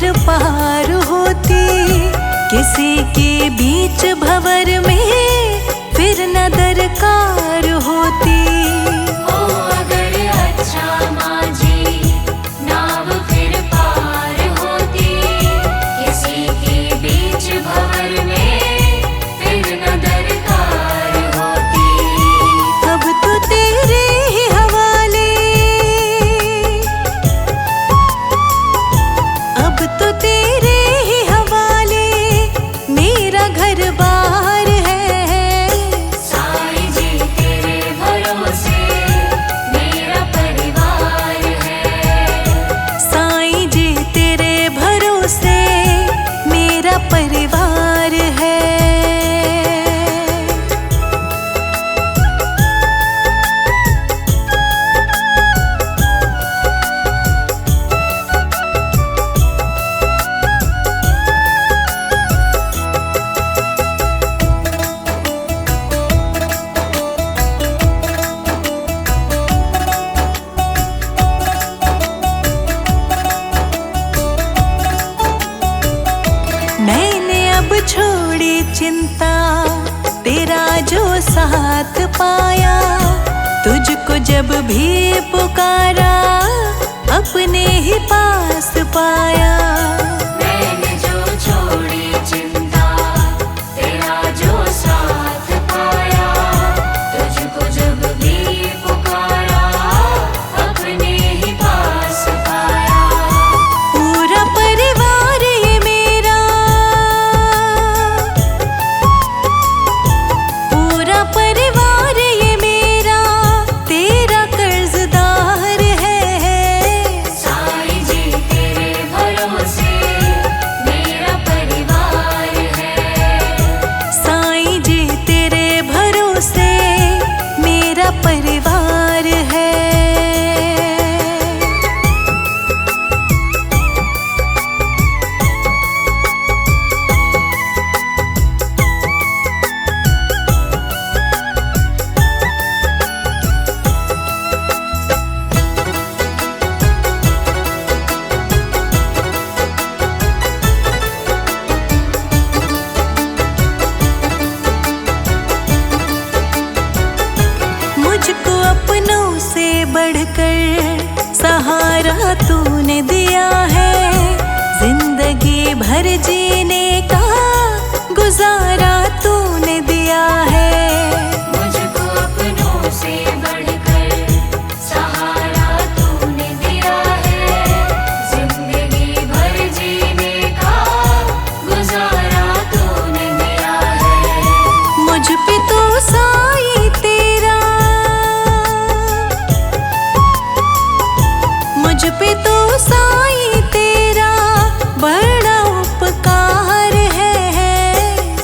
फिर पार होती, किसी के बीच भंवर में फिर न दरकार होती। ओ अगर अच्छा माझी नाव फिर पार होती, किसी के बीच भंवर में फिर न दरकार होती। अब तो तेरे ही हवाले, अब तो तेरे ही हवाले मेरा घर बार है। साईं जी तेरे भरोसे मेरा परिवार है। साईं जी तेरे भरोसे मेरा परिवार है। मैंने अब छोड़ी चिंता, तेरा जो साथ पाया, तुझको जब भी पुकारा अपने ही पास पाया। मैंने जो छोड़ी चिंता, तेरा जो साथ पाया, तुझको जब भी पुकारा अपने ही पास पाया। पूरा परिवार ये मेरा, पूरा परिवार ये मेरा तेरा कर्जदार है। साईं जी तेरे भरोसे मेरा परिवार है। साईं जी तेरे भरोसे मेरा परिवार है। मुझको अपनों से बढ़कर सहारा तूने दिया है। जिंदगी भर जीने का गुजारा तूने दिया है। मुझको अपनों से बढ़कर सहारा तूने दिया है। जिंदगी भर जीने का गुजारा तूने दिया है। मुझ पे तो साईं तेरा, मुझ पे तो साईं तेरा बड़ा उपकार है।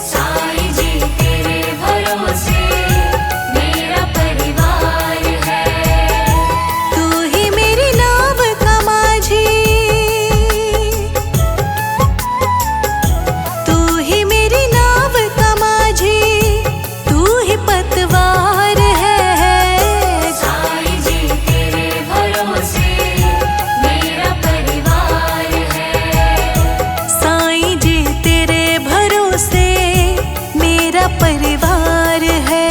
साईं जी तेरे भरोसे मेरा परिवार है। तू ही मेरी नाव का माझी, तू ही मेरी नाव का माझी, तू ही पतवार है। साईं जी तेरे भरोसे मेरा परिवार है। साईं जी तेरे भरोसे मेरा परिवार है।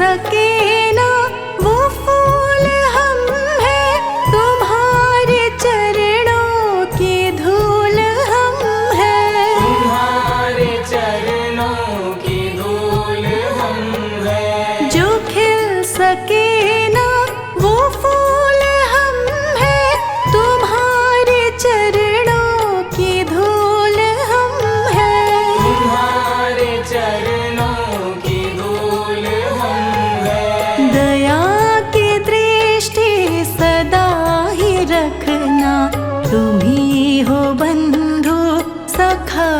सके ना वो फूल हम हैं, तुम्हारे चरणों की धूल हम हैं। तुम्हारे चरणों की धूल हम हैं। जो खिल सके ना वो फूल हम हैं, तुम्हारे चरणों की धूल हम हैं। तुम्हारे चरणों की धूल हम हैं। दया की दृष्टि सदा ही रखना, तुम ही हो बंधु सखा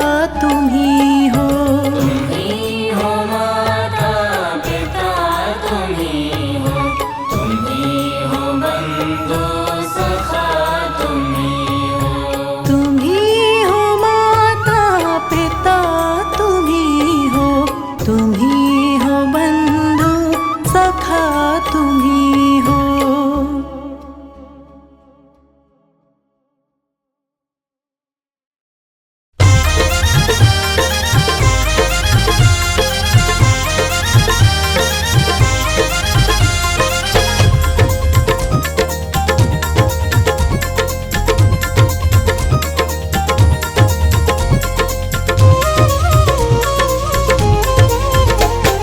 तुम ही हो। तुम्ही हो माता पिता तुम्ही हो, तुम्ही हो बंधु सखा तुम्ही हो। तुम ही हो माता पिता तुम ही हो, तुम ही हो बंधु सखा तुम ही हो।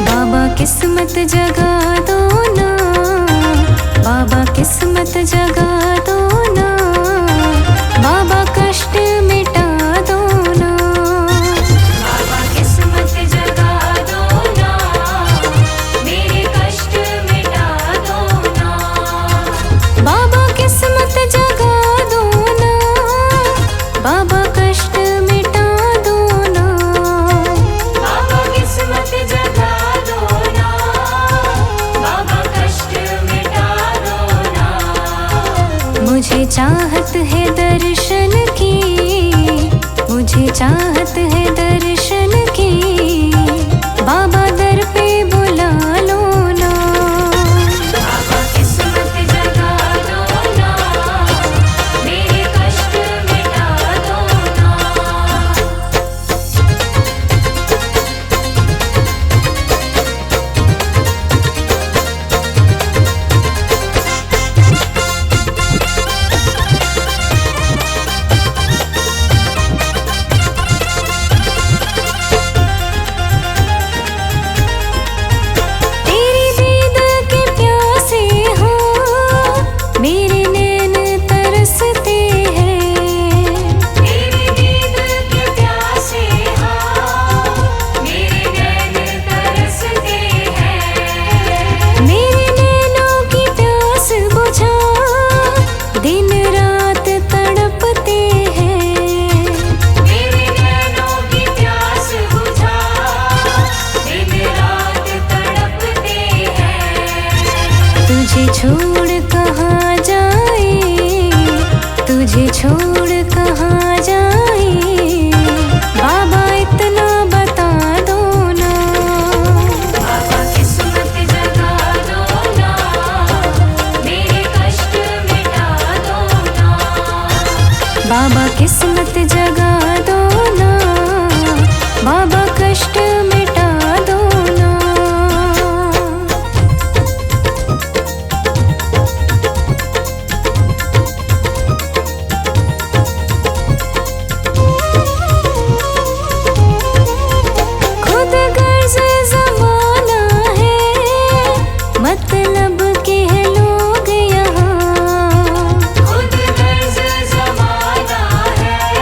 बाबा किस्मत जगा दो ना, बाबा किस्मत जगा दो ना, बाबा कष्ट मिटा दो ना। बाबा किस्मत जगा दो ना, मेरे कष्ट मिटा दो ना। बाबा किस्मत जगा दो ना, बाबा कष्ट मिटा दो ना। बाबा किस्मत जगा दो ना, बाबा कष्ट मिटा दो ना। मुझे चाहत है दर्शन की, मुझे चाहत है दर्शन की, बाबा दर पे बुला लो ना। बाबा किस्मत जगा दो ना, मेरे कष्ट मिटा दो ना। तेरी दीद के प्यासे हो, मेरे नैन तरसते हैं। तेरी दीद के प्यासे हो, मेरे नैन तरसते हैं। मेरे नैनों की प्यास बुझा, दिन रात तड़पते हैं। मेरे नैनों की प्यास बुझा, दिन रात तड़पते हैं। तुझे छोड़ कहाँ जाए, तुझे छोड़ कहाँ जाए, बाबा इतना बता दो ना। बाबा किस्मत जगा दो ना, मेरे कष्ट मिटा दो ना। बाबा किस्मत जगा दो ना, बाबा कष्ट मिटा दो ना। खुद गर्ज जमाना है, मतलब के हैं लोग यहाँ। खुद गर्ज जमाना है,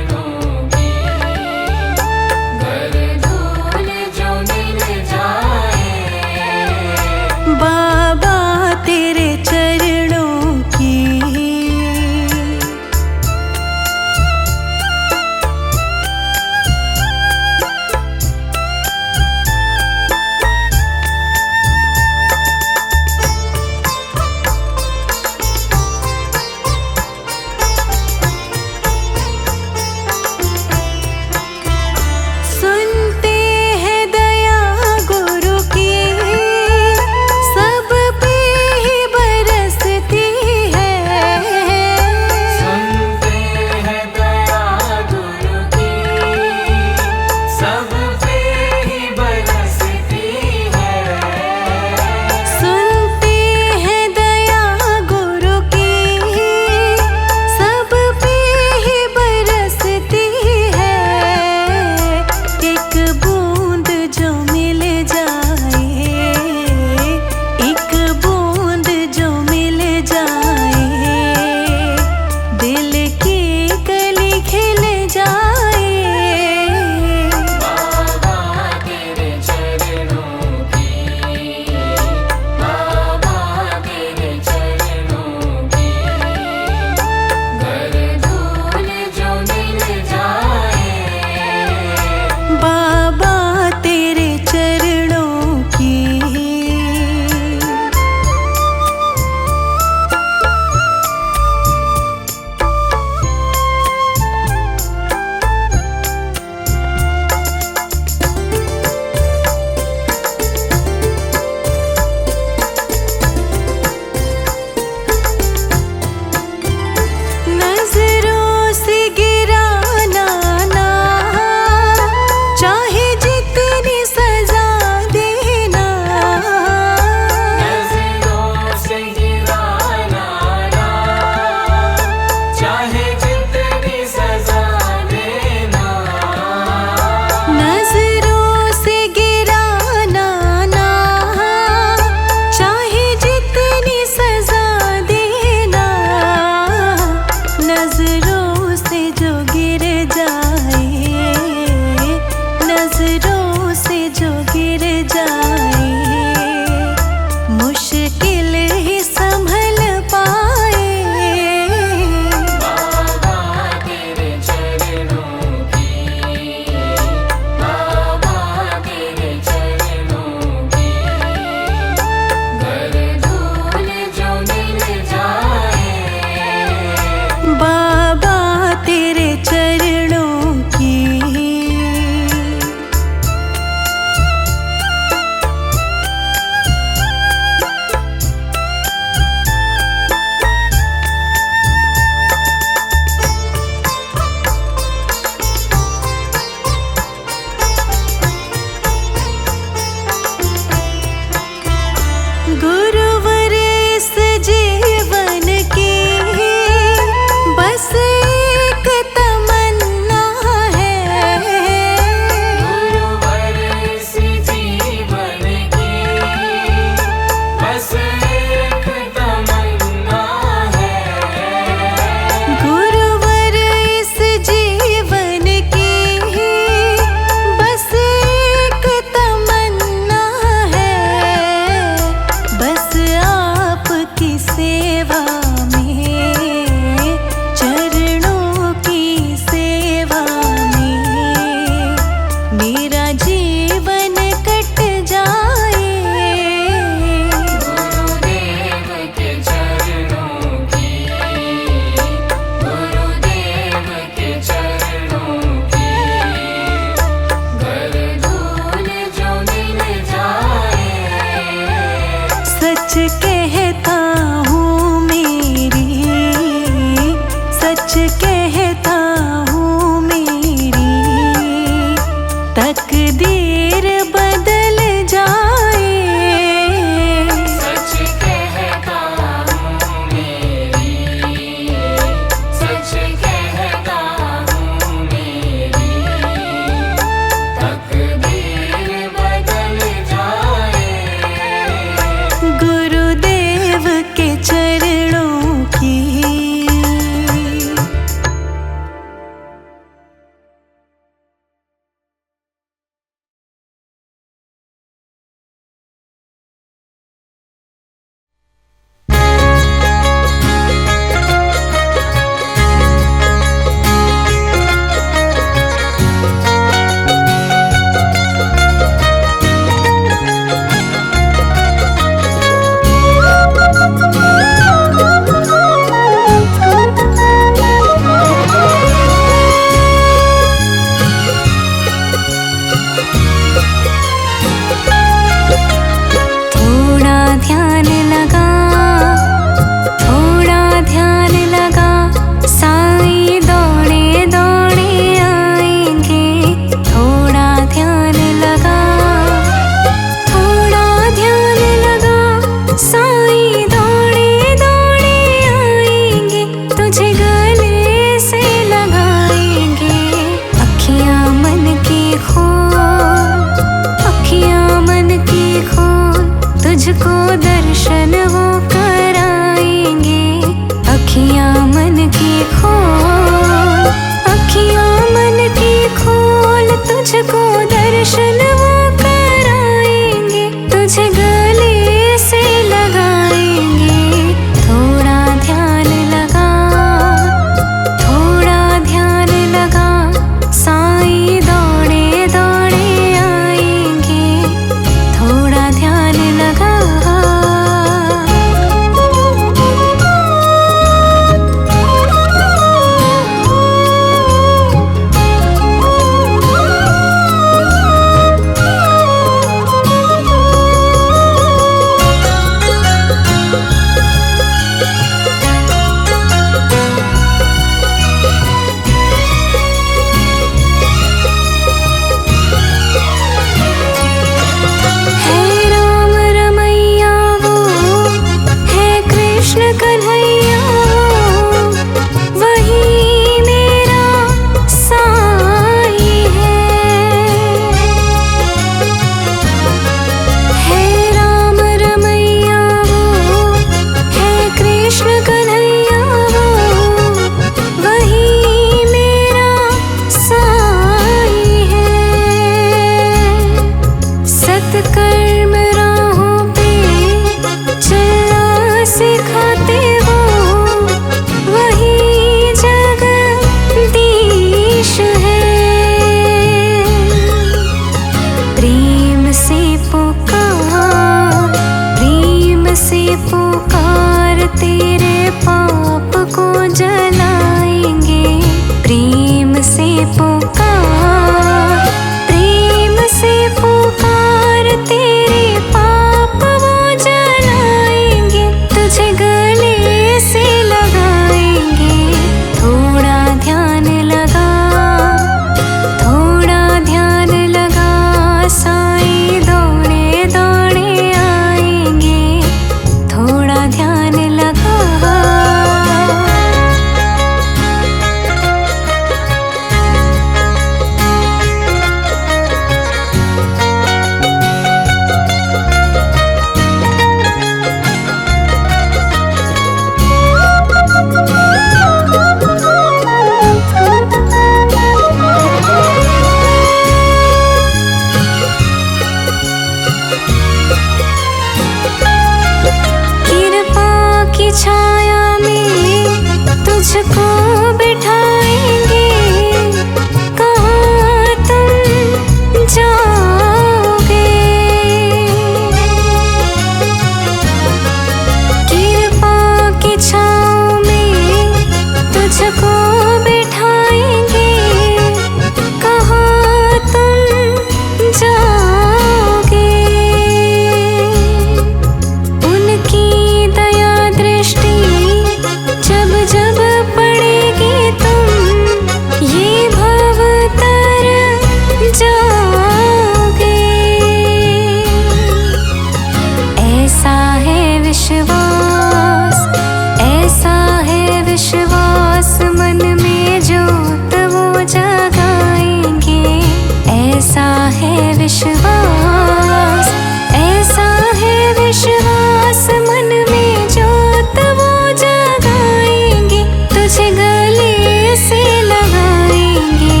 विश्वास, ऐसा है विश्वास मन में जोत वो जगाएंगे, तुझे गले से लगाएंगे।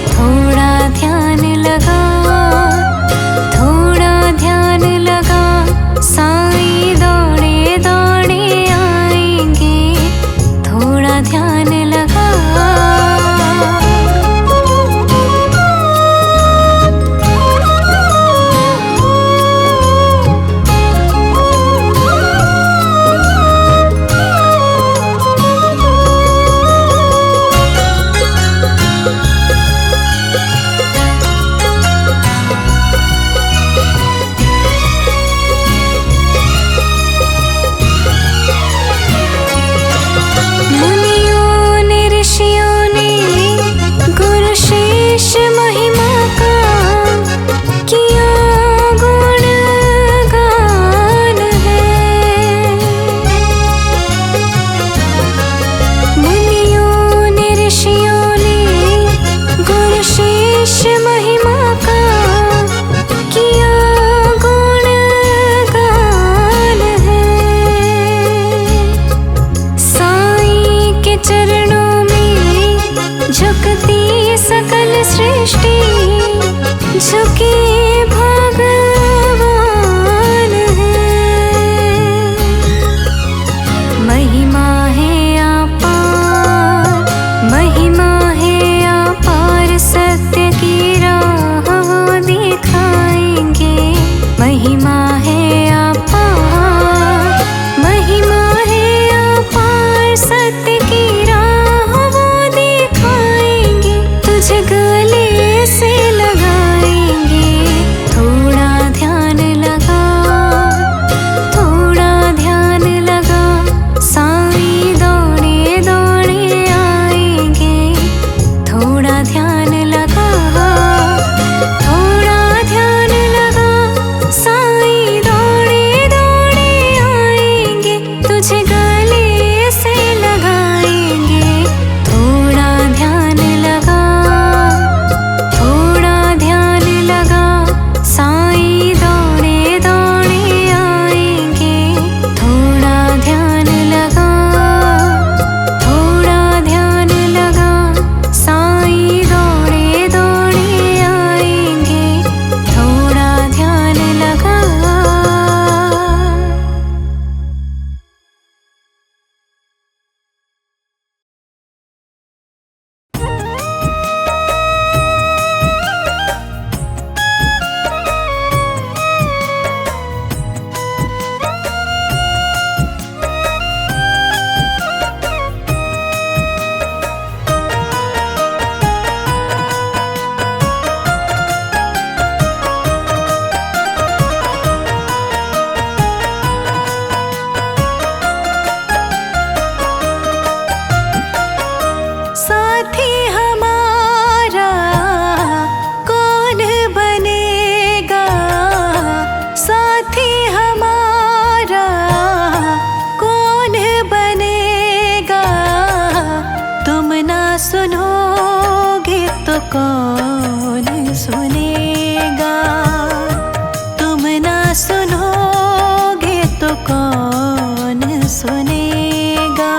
थोड़ा ध्यान लगा, थोड़ा ध्यान लगा, साईं दौड़े दौड़े आएंगे। थोड़ा ध्यान लगा। मुनियों ने ऋषियों ने गुरु शेष महिमा का किया गुणगान है। मुनियों ने ऋषियों ने गुरु शेष महिमा का किया गुणगान है। साईं के चरणों में झुकती सकल सृष्टि, झुके भगवान है। महिमा है अपार, महिमा है अपार, सत्य की राह वो दिखाएंगे। महिमा है अपार, महिमा है अपार, सत्य की राह वो दिखाएंगे। तुझे गले से लगाएंगे। थोड़ा ध्यान लगा, थोड़ा ध्यान लगा, साईं दौड़े दौड़े आएंगे। थोड़ा ध्यान लगा, थोड़ा ध्यान लगा, साईं दौड़े दौड़े आएंगे। तुझे गले से लगाएंगे। थोड़ा ध्यान लगा, थोड़ा ध्यान लगा, साईं दौड़े दौड़े आएंगे। थोड़ा ध्यान लगा, थोड़ा ध्यान लगा, साईं दौड़े दौड़े आएंगे। थोड़ा ध्यान लगा। साथी हमारा कौन बनेगा, साथी हमारा कौन बनेगा। तुम ना सुनोगे तो कौन सुनेगा, तुम ना सुनोगे तो कौन सुनेगा।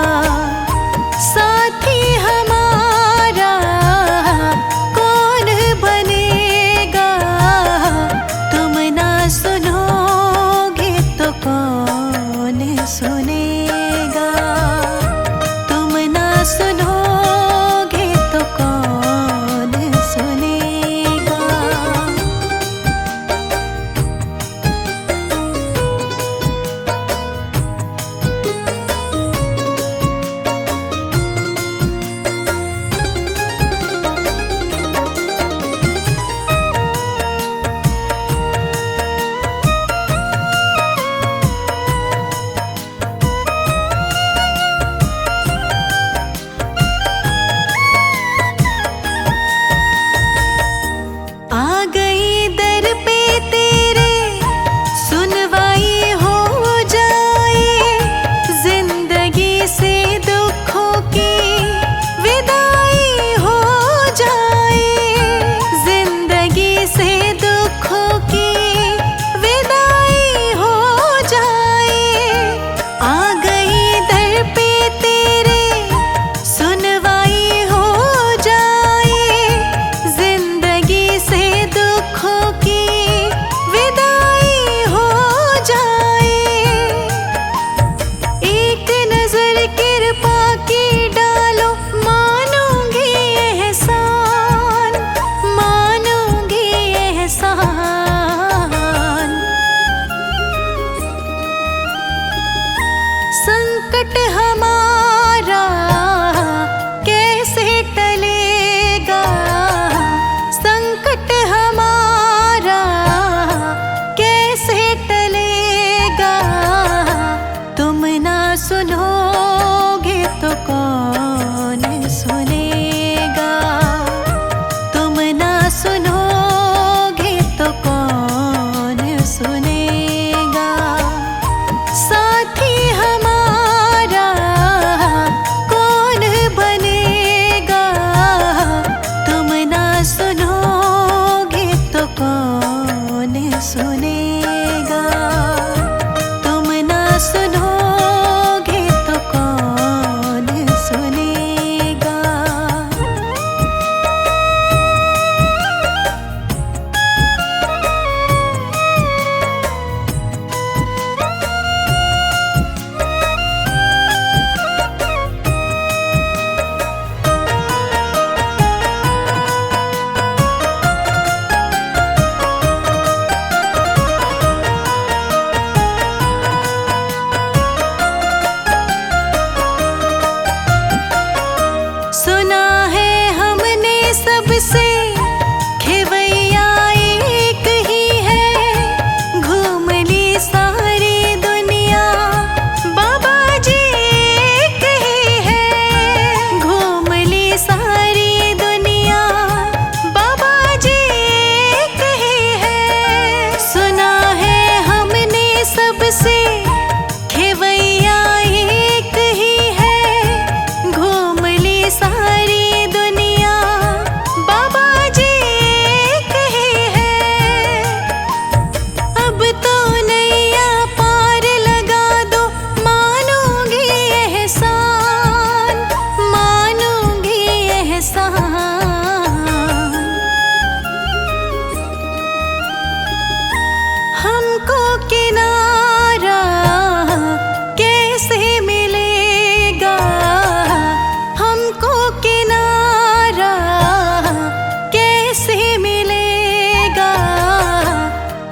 साथी हमारा कौन बनेगा, तुम ना सुनोगे तो कौन सुनेगा, तुम ना सुनोगे तो कौन सुनेगा। सुनेगा? साथी हमारा कौन बनेगा? तुम ना सुनोगे तो कौन सुनेगा? तुम ना सुनोगे तो कौन सुनेगा? सुना है हमने सबसे खेवैया एक ही है, घूम ली सारी दुनिया बाबा जी एक ही है। घूम ली सारी दुनिया बाबा जी एक ही है। सुना है हमने सबसे खेवैया एक ही है, घूम ली सारी दुनिया बाबा जी एक ही है। अब तो नैया पार लगा दो, मानूंगी एहसान, मानूंगी एहसान। हमको किनारा कैसे मिलेगा? हमको किनारा कैसे मिलेगा?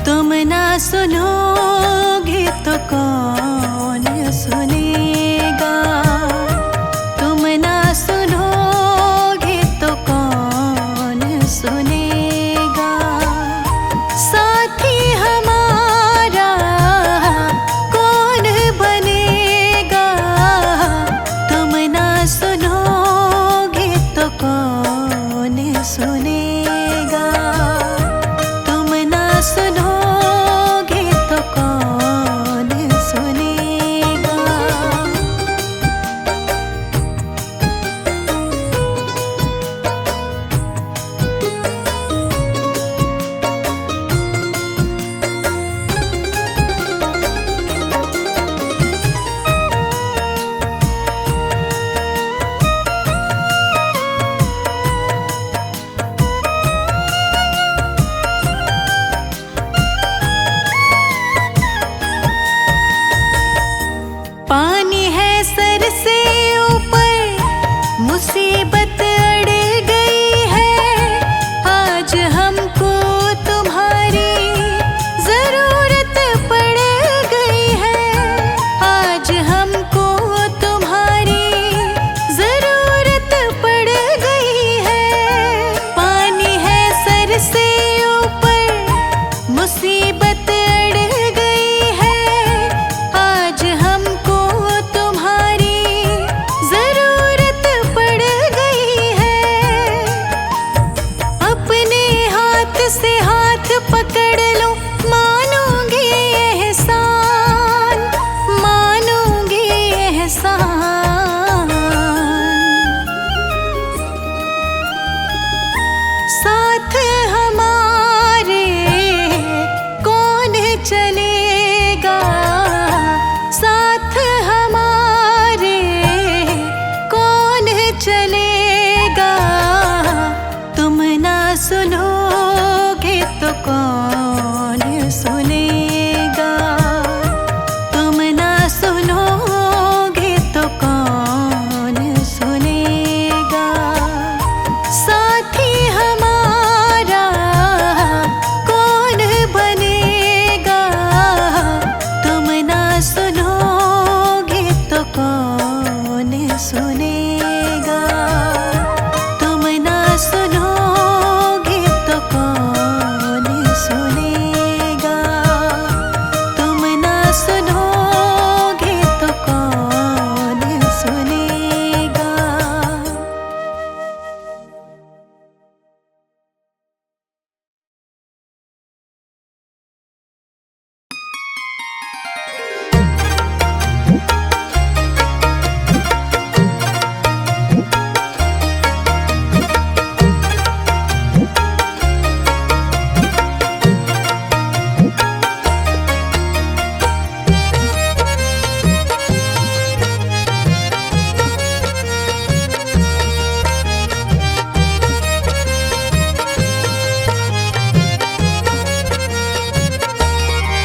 तुम ना सुनोगे तो कौन सुनेगा? तुम ना सुनोगे तो कौन सुनेगा? साथी हमारा कौन बनेगा? तुम ना सुनोगे तो कौन सुनेगा? तुम ना सुनोगे तो कौन सुनेगा?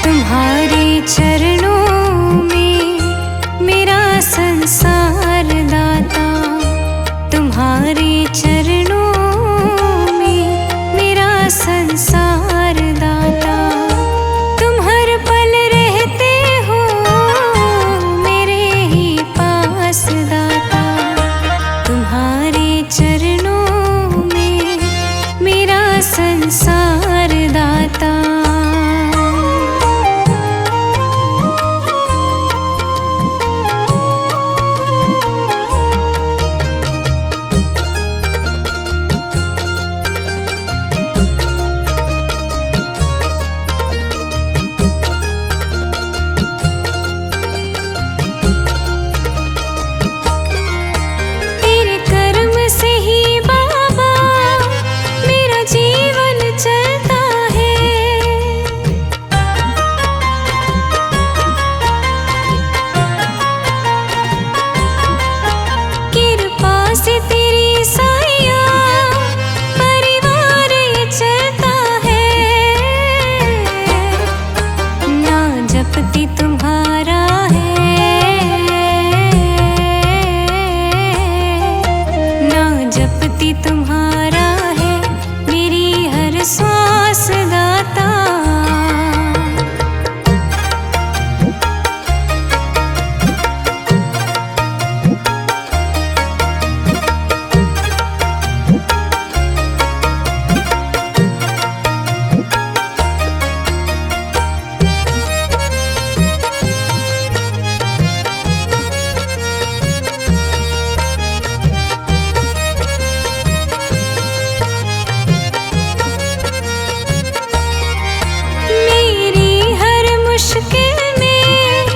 तुम्हारे चरणों में मेरा संसार दाता, तुम्हारे चरणों में मेरा संसार दाता। तुम हर पल रहते हो मेरे ही पास दाता, तुम्हारे चरणों में मेरा संसार दाता। तेरे कर्म से ही बाबा मेरा जीवन चलता है। कृपा से तेरी साया परिवार ये चलता है। ना जपती तुम्हारा है, ना जपती तुम्हारा है मेरी हर श्वास दाता। मेरी हर मुश्किल में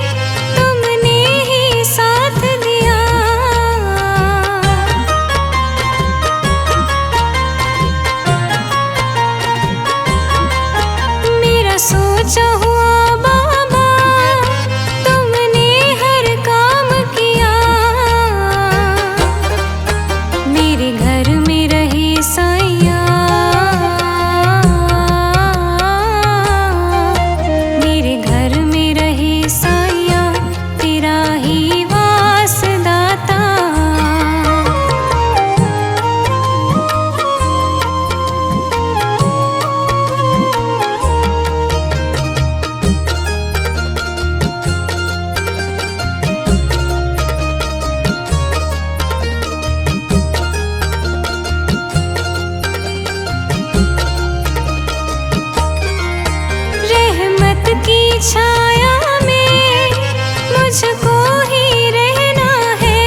तुमने ही साथ दिया। मेरा सोचा हुआ बाबा तुमने हर काम किया। मेरे घर में रहे साइया, मेरे घर में रहे साइया तेरा ही वास दाता। रहमत की छाया में मुझको ही रहना है।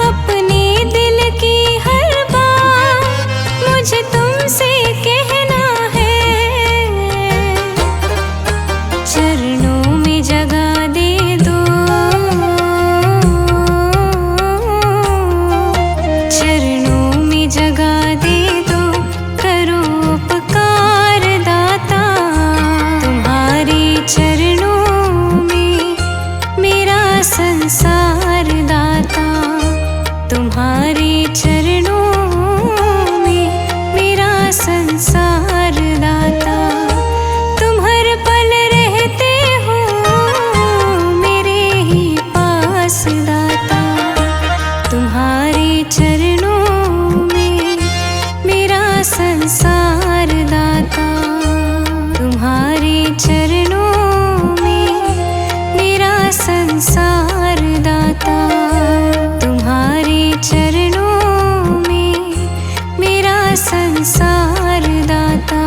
अपने दिल की हर बात मुझे तुमसे कहना है। चरणों में जगह दे दो, चरणों में जगह दे दो, करो उपकार दाता। तुम्हारे चरणों में मेरा संसार दाता, तुम्हारे चरणों में मेरा संसार दाता। तुम हर पल रहते हो मेरे ही पास दाता, तुम्हारे चरणों में मेरा संसार दाता, तुम्हारे चरणों में मेरा संसार दाता, तुम्हारे चरणों में मेरा संसार दाता।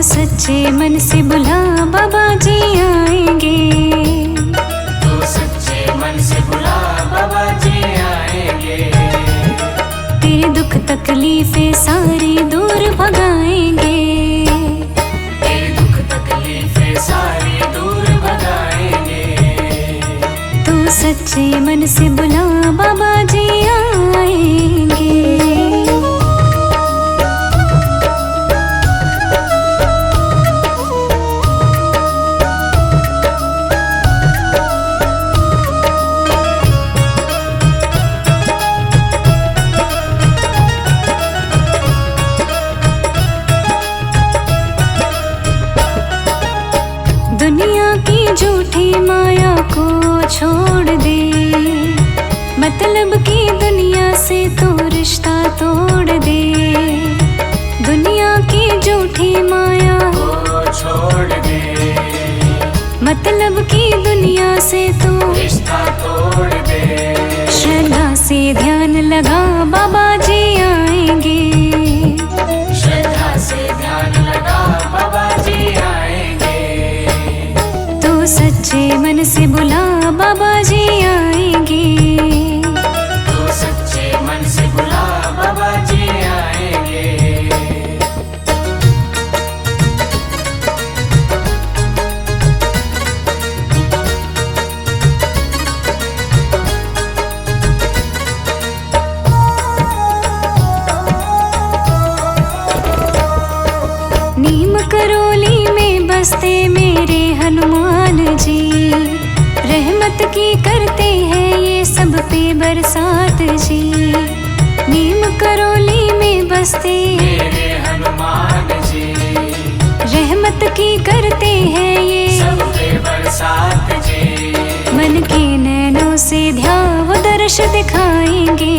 सच्चे मन से बुला बाबा जी आएंगे, तो सच्चे मन तकलीफें सारी दूर भगाएंगे। तेरे दुख तकलीफें सारी दूर भगाएंगे। तू सच्चे मन से बुला बाबा जी आएंगे। दुनिया की झूठी माया को छोड़ दे, मतलब की दुनिया से तो रिश्ता तोड़ दे। दुनिया की झूठी माया को छोड़ दे, मतलब की दुनिया से तो रिश्ता तोड़ दे। श्रद्धा से ध्यान लगा बाबा जी आएंगे। श्रद्धा से ध्यान लगा बाबा जी आएंगे। तू सच्चे मन से बुला बाबा जी आएंगे। तो सच्चे मन से बुला बाबा जी आएंगे। नीम करोली में बसते मेरे हनुमान जी, रहमत की करते हैं ये सब पे बरसात जी। नीम करोली में बसते मेरे हनुमान जी, रहमत की करते हैं ये सब पे बरसात जी। मन के नैनों से ध्याव दर्श दिखाएंगे।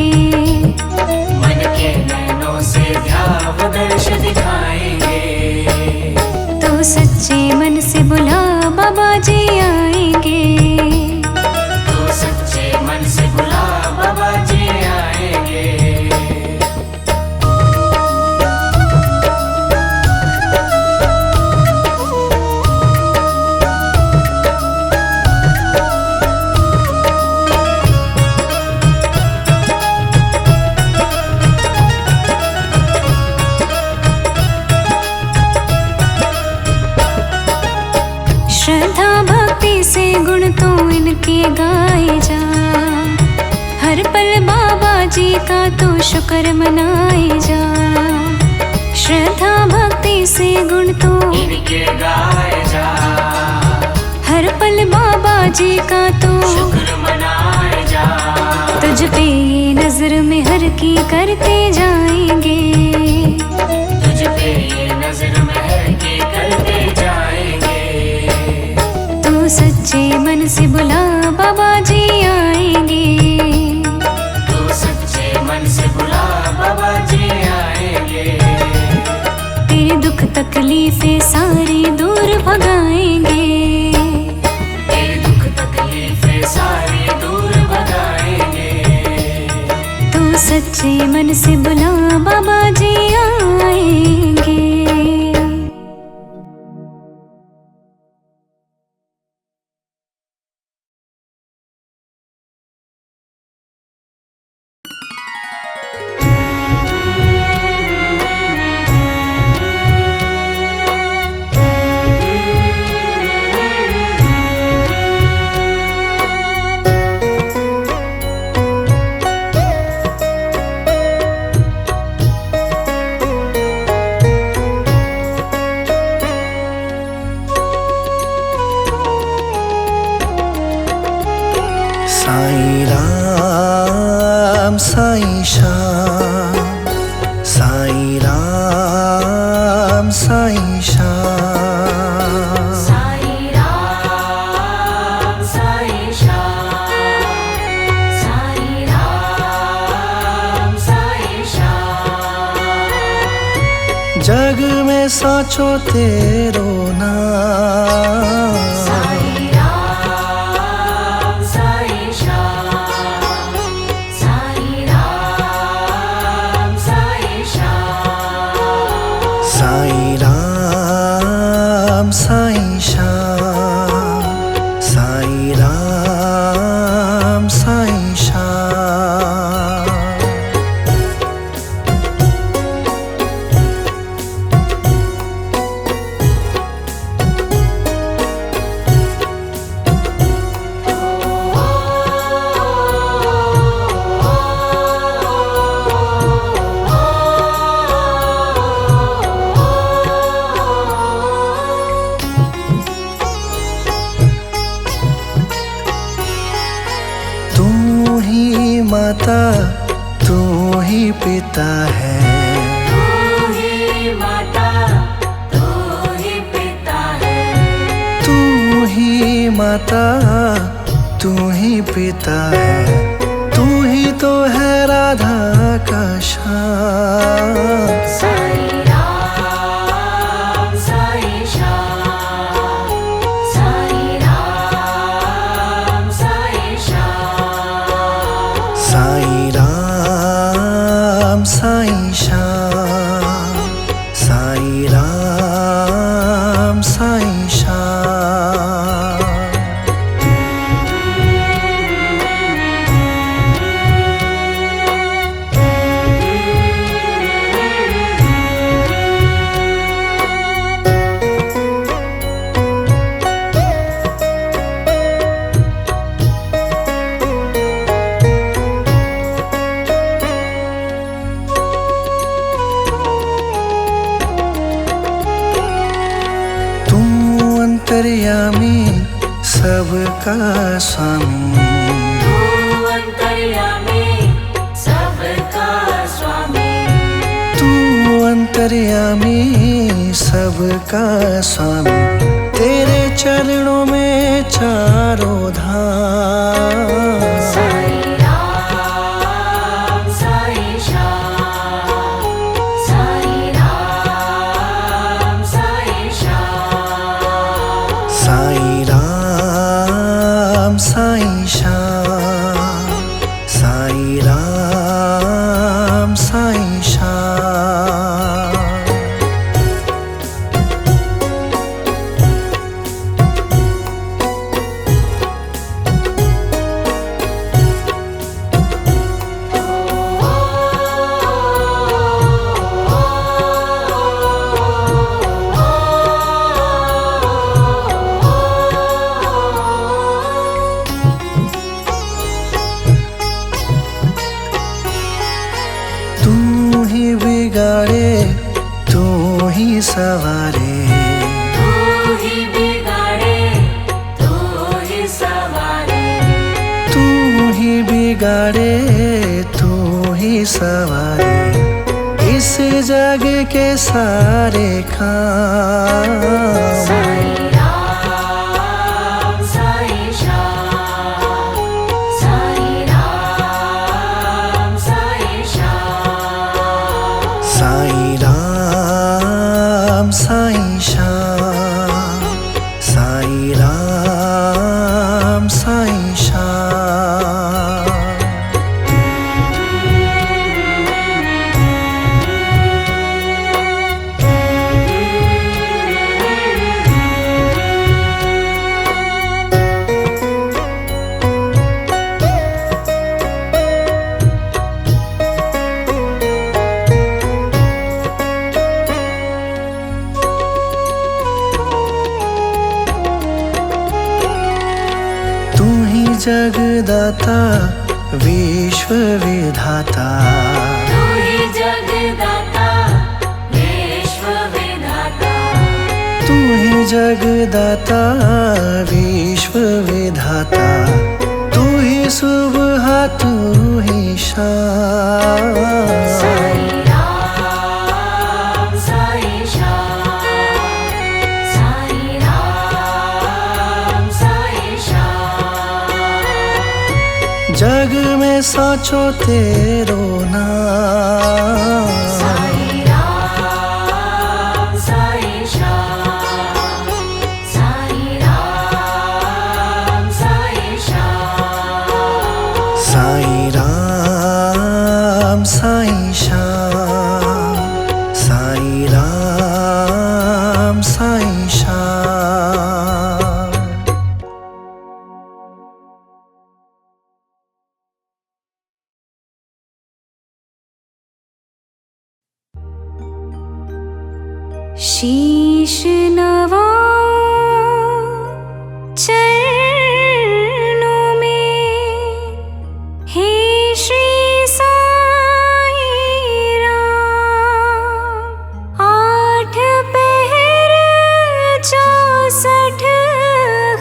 मन के नैनों से ध्याव दर्श दिखाएंगे। तो सच्चे मन से बुला बाबा जी आएंगे। तो सच्चे मन से बुला बाबा जी आएंगे। श्रद्धा भक्ति से गुण तो इनके गाए जा, हर पल बाबा जी का तो शुक्र मनाए जा। श्रद्धा भक्ति से गुण तो इनके गाए जा, हर पल बाबा जी का तो शुक्र मनाए जा। तुझ पे ये नजर में हर की करते जाएंगे। तुझ पे ये नजर महर के करते जाएंगे। तू सच्चे मन से बुला बाबा जी आएंगे। तो सच्चे मन से बुला बाबा जी आएंगे। तेरे दुख तकलीफें सारी दूर भगाएंगे। तेरे दुख तकलीफें सारी दूर भगाएंगे। तू सच्चे मन से बुला बाबा जी आएंगे। साईं राम साईं श्याम, साईं राम साईं श्याम। साईं राम साईं श्याम, साईं राम साईं श्याम। जग में साचो तेरो नाम, साईं राम साईं श्याम, साईं राम साईं श्याम। साईं राम साईं श्याम, साईं राम साईं श्याम। माता तू ही पिता है, तू ही माता तू ही पिता है, तू ही माता तू ही पिता है, तू ही तो है राधा का श्याम। साईं राम साईं श्याम, साईं राम साईं श्याम, साईं राम साईं श्याम, साईं राम साईं श्याम। अंतर्यामी सबका स्वामी, तू अंतर्यामी सबका स्वामी, तू अंतर्यामी सबका स्वामी, तेरे चरणों में चारों धाम। साईं राम साईं श्याम, साईं राम साईं श्याम, साईं राम साईं श्याम, साईं राम साईं श्याम। तू ही बिगाड़े तू ही सवारे, तू ही बिगाड़े तू ही सवारे, तू ही बिगाड़े तू ही सवारे, इस जग के सारे काम। साईं राम साईं श्याम, साईं राम साईं श्याम, साईं राम साईं श्याम, साईं राम साईं श्याम। जगदाता विश्व विधाता, तू ही जगदाता विश्व विधाता, तू ही जगदाता विश्व विधाता, तू ही सुबह तू ही शाम। साईं राम साईं श्याम, साईं राम साईं श्याम, जग में सोचो तेरो नाम। साईं राम साईं श्याम, साईं राम साईं श्याम, साईं राम साईं श्याम, साईं राम साईं श्याम। शीश नवाऊं चरणों में, हे श्री साईं राम। 8 पहर 64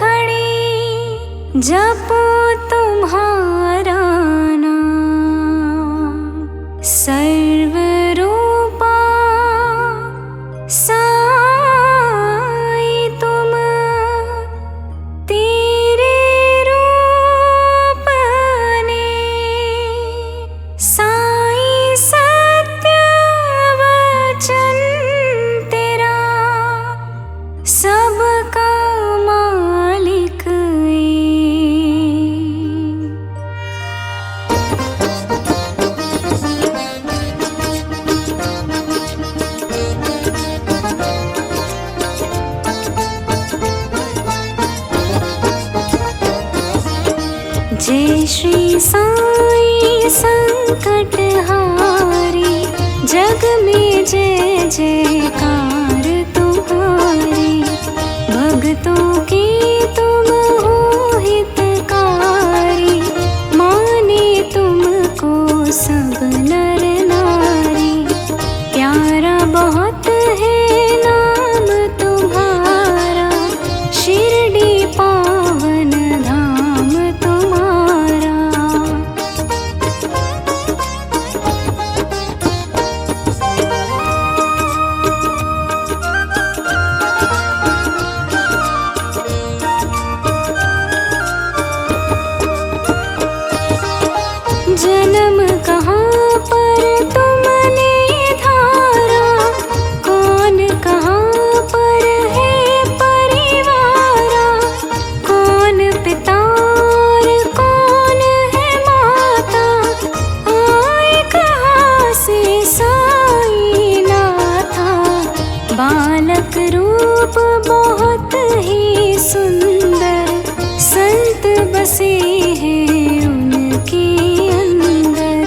घड़ी जपो तुम्हारा नाम। साईं संकटहारी, जग में जय जयकार तुम्हारी। भक्तों की तुम हो हितकारी, माने तुमको सब नर नारी। प्यारा बहुत है नाम तुम्हारा, शिरडी पावन धाम तुम्हारा। जन्म कहाँ पर तुमने धारा, कौन कहाँ पर है परिवारा। कौन पिता और कौन है माता, आए कहाँ से साईं नाथा। बालक रूप बहुत ही सुंदर, संत बसे हैं उनके अंदर।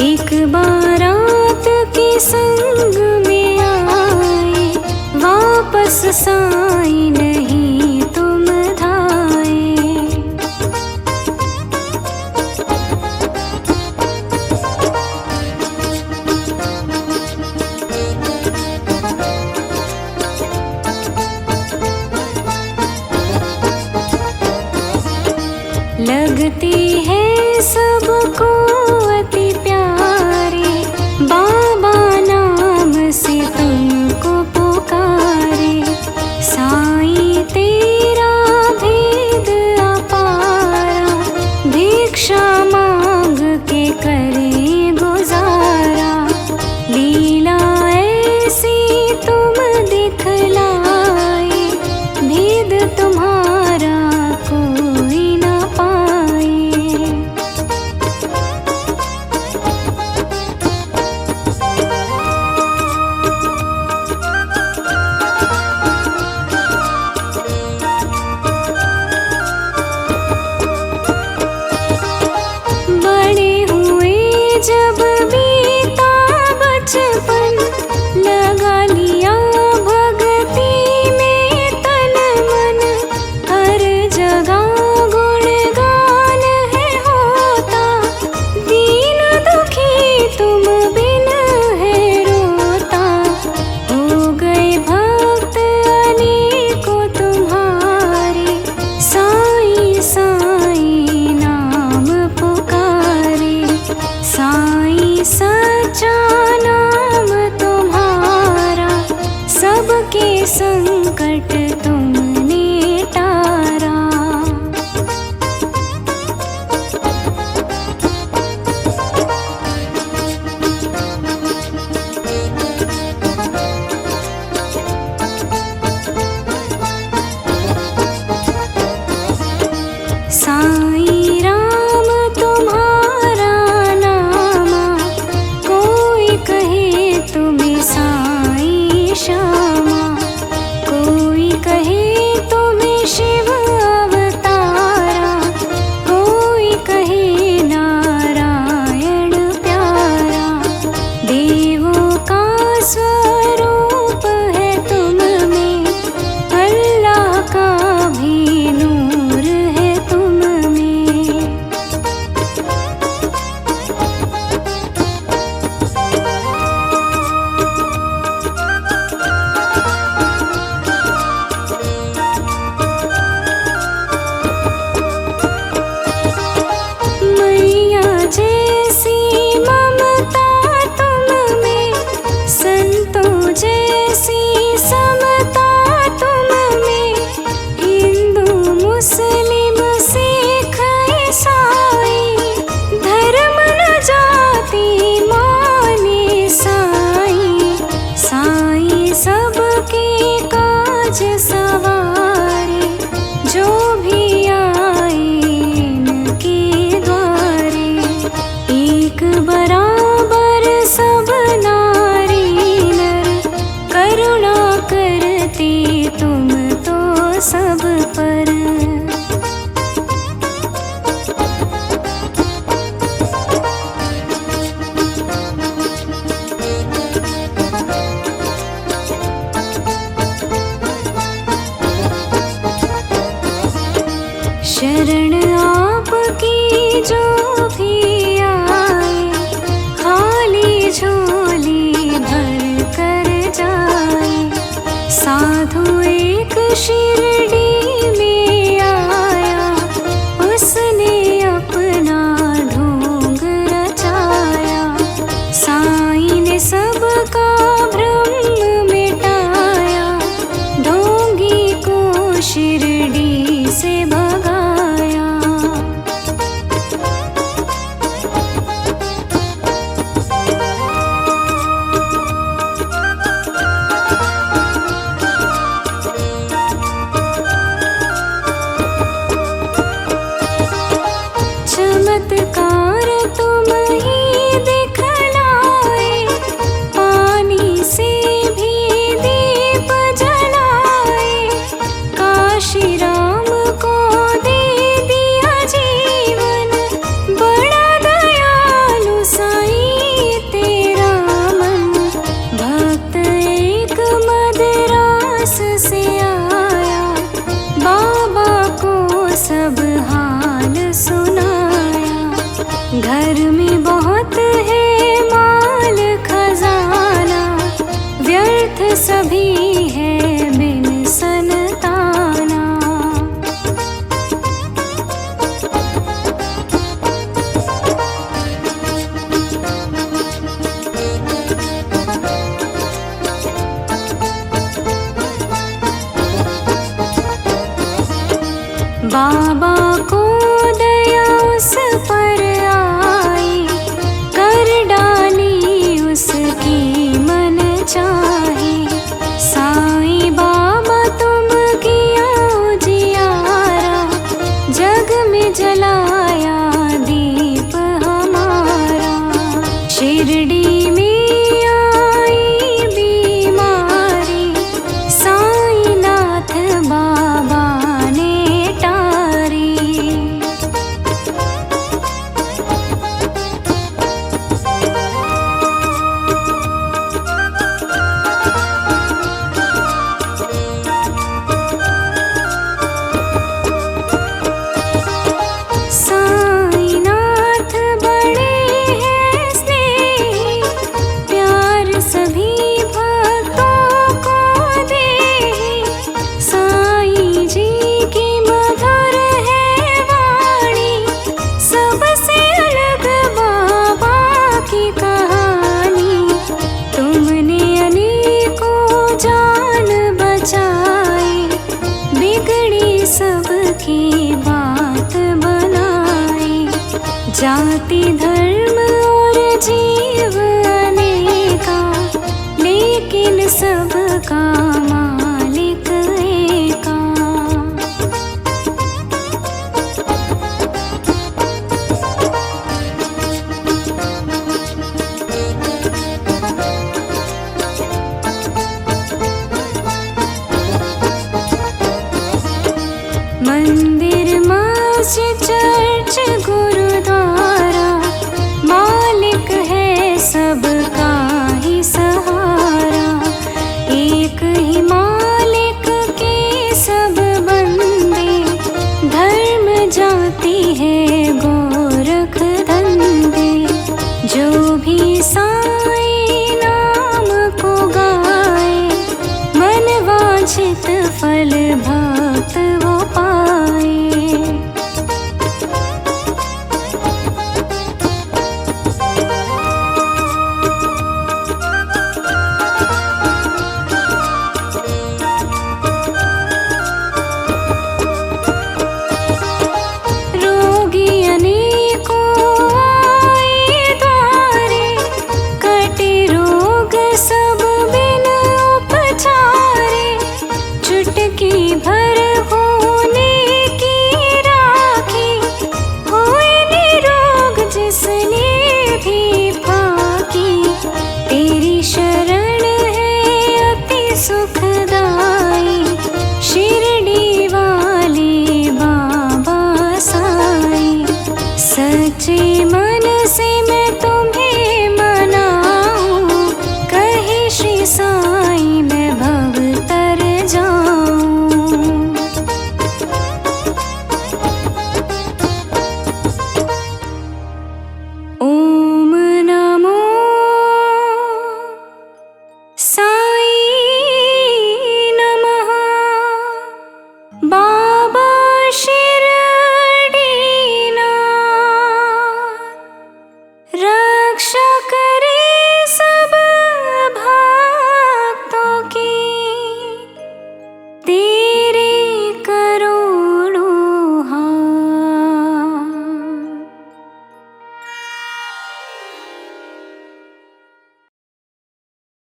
एक बारात के संग में आए, वापस साईं नहीं तुम धाए। लगती है सबको अति प्यारी, बाबा नाम से तुमको पुकारे। साईं तेरा भेद अपारा, भिक्षा मांग के करे गुजारा। लीला ऐसी तुम दिखलाए, भेद तुम्हारा कोई न पाए। बड़े हुए घर में बहुत है माल खजाना, व्यर्थ सभी है बिन संताना। बाबा को दया उस पर आई, कर डाली उसकी मन चाहे। साईं बाबा तुम किया उजियारा, जग में जलाया दीप हमारा। शिरडी में आई बीमारी, साईं नाथ बाबा ने टारी। साईनाथ बड़े हैं स्नेही, प्यार सभी भक्तों को दे। साईं जी की मधुर है वाणी, सबसे अलग बाबा की कहानी। तुमने अनेकों जान बचाई, बिगड़ी सबकी बात बनाई। जाति धर्म और जीव अनेका, लेकिन सबका मालिक एका। मंदिर मस्जिद चर्च गुरुद्वारा, मालिक है सबका ही सहारा। एक ही मालिक के सब बंदे, धर्म जाति है गोरख धंधे। जो भी साईं नाम को गाए, मन वांछित फल भक्त वो पाए। रोगी अनेकों आए द्वारे, कटे रोग सब बिन उपचारे। चुटकी भर होने की राखी, होए निरोग जिसने भी फाकी। तेरी शरण है अति सुखदाई, शिरडी वाले बाबा साईं। सच्चे मन से मैं तो